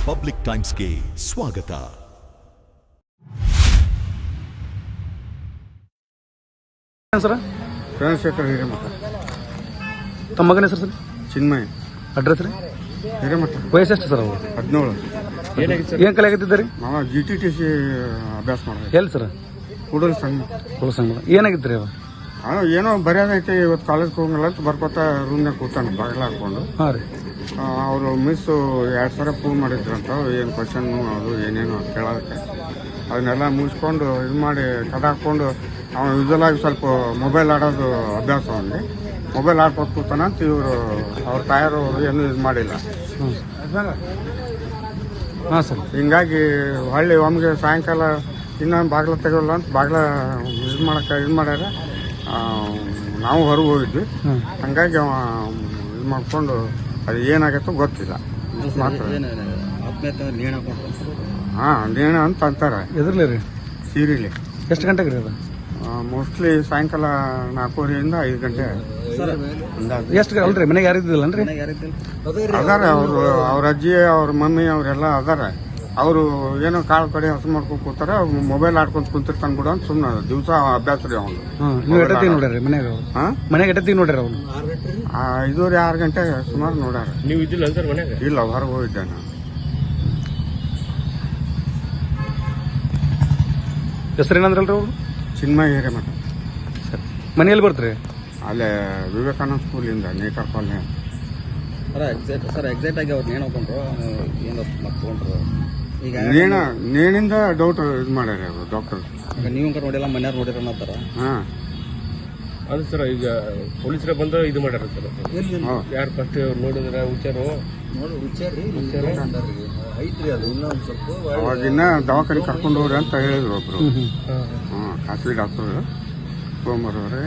Public ಟೈಮ್ಸ್ಗೆ ಸ್ವಾಗತ. Sir Chandrashekhar Hiremath. ತಮ್ಮ ಮಗನ ಹೆಸರು ಸರ್? ಚಿನ್ಮಯ್. ಅಡ್ರೆಸ್ ರೀ? ಹಿರೇಮಠ. ವಯಸ್ಸೆಷ್ಟು ಸರ್ ಅವರು? 17. ಏನು ಕಲೆ ಆಗಿದ್ದಾರೆ? ನಾವು GTTC ಅಭ್ಯಾಸ ಮಾಡಿದ್ವಿ. ಎಲ್ಲಿ ಸರ್? ಕೂಡಲ ಸಂಘ. ಏನಾಗಿತ್ತು ರೀ ಅವ? ಏನೋ ಬರೆಯೋದೈತೆ, ಇವತ್ತು ಕಾಲೇಜ್ಗೆ ಹೋಗಲ್ಲ ಅಂತ ಬರ್ಕೋತ ರೂಮ್ನಾಗ ಕೂತಾನೆ ಬಾಗಿಲ ಹಾಕೊಂಡು. ಹಾಂ ರೀ. ಅವರು ಮಿಸ್ 2 ಸಲ ಪ್ರೂವ್ ಮಾಡಿದ್ರಂತ, ಏನು ಕ್ವಶನ್ ಅದು ಏನೇನು ಕೇಳೋದಕ್ಕೆ ಅದನ್ನೆಲ್ಲ ಮುಗಿಸ್ಕೊಂಡು ಇದು ಮಾಡಿ ಕದ ಹಾಕ್ಕೊಂಡು ಅವನು ಯೂಸಲಾಗಿ ಸ್ವಲ್ಪ ಮೊಬೈಲ್ ಆಡೋದು ಅಭ್ಯಾಸ ಅವನಿಗೆ. ಮೊಬೈಲ್ ಆಡ್ಕೊತ ಕೂತಾನ ಅಂತ ಇವರು ಅವ್ರ ತಾಯರು ಏನು ಇದು ಮಾಡಿಲ್ಲ. ಹಾಂ ಸರ್. ಹಿಂಗಾಗಿ ಹೊಳ್ಳಿ ಒಮ್ಗೆ ಸಾಯಂಕಾಲ ಇನ್ನೊಂದು ಬಾಗಿಲ ತೆಗೋಲ್ಲ ಅಂತ ಬಾಗಿಲ ಇದು ಮಾಡ್ಯಾರ. ನಾವು ಹೊರಗೆ ಹೋಗಿದ್ವಿ. ಹಂಗಾಗಿ ಅವ ಇದು ಮಾಡ್ಕೊಂಡು ಅದು ಏನಾಗತ್ತೋ ಗೊತ್ತಿಲ್ಲ ಮಾತ್ರ. ಹಾಂ, ನೇಣ ಅಂತ ಅಂತಾರೆ. ಎದ್ರಲಿ ರೀ? ಸೀರಿಲಿ. ಎಷ್ಟು ಗಂಟೆಗೆ ರೀ ಅದು? ಮೋಸ್ಟ್ಲಿ ಸಾಯಂಕಾಲ 4:30 ಇಂದ 5 ಗಂಟೆ. ಎಷ್ಟು ಅಲ್ರಿ ಮನೆಗೆ ಯಾರಿದ್ದಿಲ್ಲನ್ರಿ? ಅದಾರ ಅವರು, ಅವ್ರ ಅಜ್ಜಿ ಅವ್ರ ಮಮ್ಮಿ ಅವರೆಲ್ಲ ಅದಾರ. ಅವರು ಏನೋ ಕಾಳು ಕಡೆ ಹಸು ಮಾಡ್ಕೊಂಡು ಕೂತಾರ. ಮೊಬೈಲ್ ಆಡ್ಕೊಂತ ಕುಂತಿರ್ತಾನೆ ಬಿಡು ಅಂತ ಸುಮ್ಮನೆ ದಿವಸ ಅಭ್ಯಾಸ ರೀ ಅವನು. ನೀವು ಎಟ್ಟತ್ತಿ ನೋಡ್ರಿ ಮನೆಗೆ? ಮನೆಗೆ ಎಟ್ಟತ್ತಿ ನೋಡ್ರಿ ಅವನು? 5:30 6 ಗಂಟೆ ಸುಮಾರು ನೋಡ್ಯಾರ. ನೀವು ಇದ್ದಿಲ್ಲ ಸರ್ ಮನೆಗೆ? ಇಲ್ಲ, ಹೊರಗೆ ಹೋಗಿದ್ದೆ ನಾನು. ಹೆಸರೇನಂದ್ರಲ್ರಿ ಅವರು? ಚಿನ್ಮಯ್ ಹಿರೇಮಠ. ಸರ್, ಮನೆಯಲ್ಲಿ ಬರ್ತೀರಿ? ಅಲ್ಲೇ ವಿವೇಕಾನಂದ ಸ್ಕೂಲಿಂದ ನೇಕಾರ ಕಾಲನಿ. ಸರ್ ಎಕ್ಸಾಕ್ಟ್ ಆಗಿ ಅವ್ರು ನೇಣು ಹಾಕೊಂಡ್ರು, ಏನು ಮತ್ಕೊಂಡ್ರು? ಈಗ ನೇಣಿಂದ ಡೌಟ್ ಇದು ಮಾಡ್ಯಾರ ಅವರು ಡಾಕ್ಟರ್. ನೀವು ನೋಡಿಲ್ಲ, ಮನೆಯವ್ರು ನೋಡಿರ ಅನ್ನತ್ತಾರ. ಹಾಂ, ಅದು ಸರ್ ಈಗ ಪೊಲೀಸರ ಬಂದು ಇದು ಮಾಡ್ಯಾರ ಸರ್. ಯಾರು ಫಸ್ಟ್ ನೋಡಿದ್ರೆ ಹುಚ್ಚಾರು ಐತ್ರಿ, ಅದು ಇನ್ನೊಂದು ಸ್ವಲ್ಪ ಅವಾಗಿನ್ನ ದವಾಖಾನೆ ಕರ್ಕೊಂಡು ಹೋಗ್ರಿ ಅಂತ ಹೇಳಿದ್ರು ಒಬ್ರು. ಖಾಸಗಿ ಡಾಕ್ಟರ್ ಸೋಮವಾರವರೇ.